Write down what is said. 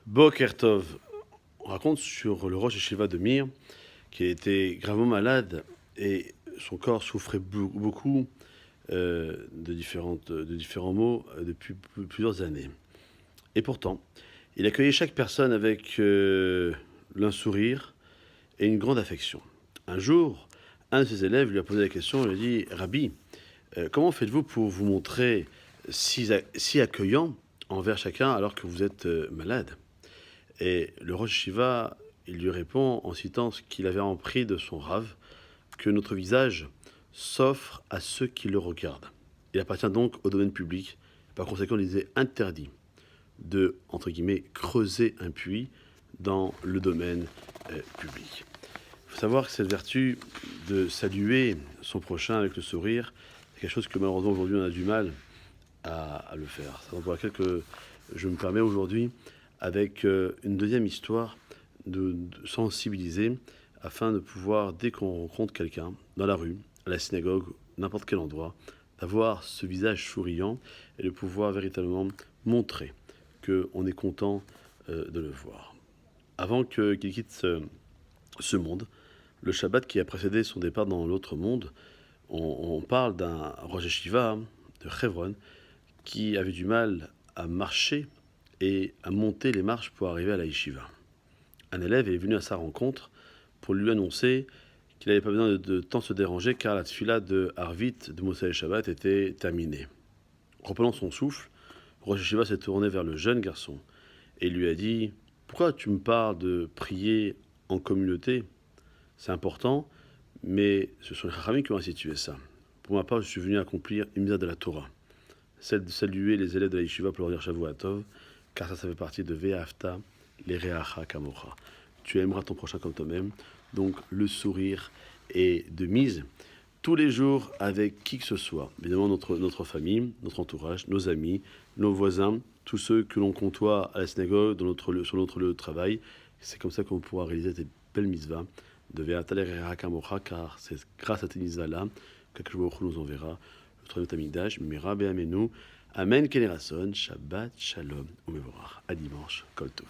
Boker Tov, on raconte sur le Rosh Yeshiva de Mir qui était gravement malade et son corps souffrait beaucoup de différents maux depuis plusieurs années. Et pourtant, il accueillait chaque personne avec un sourire et une grande affection. Un jour, un de ses élèves lui a posé la question, il lui a dit « Rabbi, comment faites-vous pour vous montrer si accueillant envers chacun alors que vous êtes malade ?» Et le Rosh Shiva, il lui répond en citant ce qu'il avait appris de son Rav, que notre visage s'offre à ceux qui le regardent. Il appartient donc au domaine public. Par conséquent, il est interdit de, entre guillemets, creuser un puits dans le domaine public. Il faut savoir que cette vertu de saluer son prochain avec le sourire, c'est quelque chose que malheureusement aujourd'hui on a du mal à le faire. C'est pour laquelle que je me permets aujourd'hui, avec une deuxième histoire, de sensibiliser afin de pouvoir, dès qu'on rencontre quelqu'un, dans la rue, à la synagogue, n'importe quel endroit, d'avoir ce visage souriant et de pouvoir véritablement montrer qu'on est content de le voir. Avant qu'il quitte ce monde, le Shabbat qui a précédé son départ dans l'autre monde, on parle d'un Rosh Yeshiva de Hebron qui avait du mal à marcher et à monter les marches pour arriver à la yeshiva. Un élève est venu à sa rencontre pour lui annoncer qu'il n'avait pas besoin de tant se déranger car la tefila de Harvit de Moshe Shabbat était terminée. Reprenant son souffle, Rosh Yeshiva s'est tourné vers le jeune garçon et lui a dit « Pourquoi tu me parles de prier en communauté ? C'est important, mais ce sont les Chachamim qui ont institué ça. Pour ma part, je suis venu accomplir une mitzvah de la Torah, celle de saluer les élèves de la yeshiva pour leur dire Shavua Tov, car ça fait partie de Ve'afta l'ereacha kamocha. Tu aimeras ton prochain comme toi-même. Donc le sourire est de mise tous les jours avec qui que ce soit. Évidemment notre famille, notre entourage, nos amis, nos voisins, tous ceux que l'on côtoie à la synagogue, sur notre lieu de travail. C'est comme ça qu'on pourra réaliser des belles mitzvahs de Ve'afta l'ereacha kamocha, car c'est grâce à ces mitzvahs-là que Akadosh Baruch Hu nous enverra le troisième Tamikdash, Mira Be'amenu, Amen Kenerason, Shabbat Shalom, Umevorach. À dimanche, Kol Tov.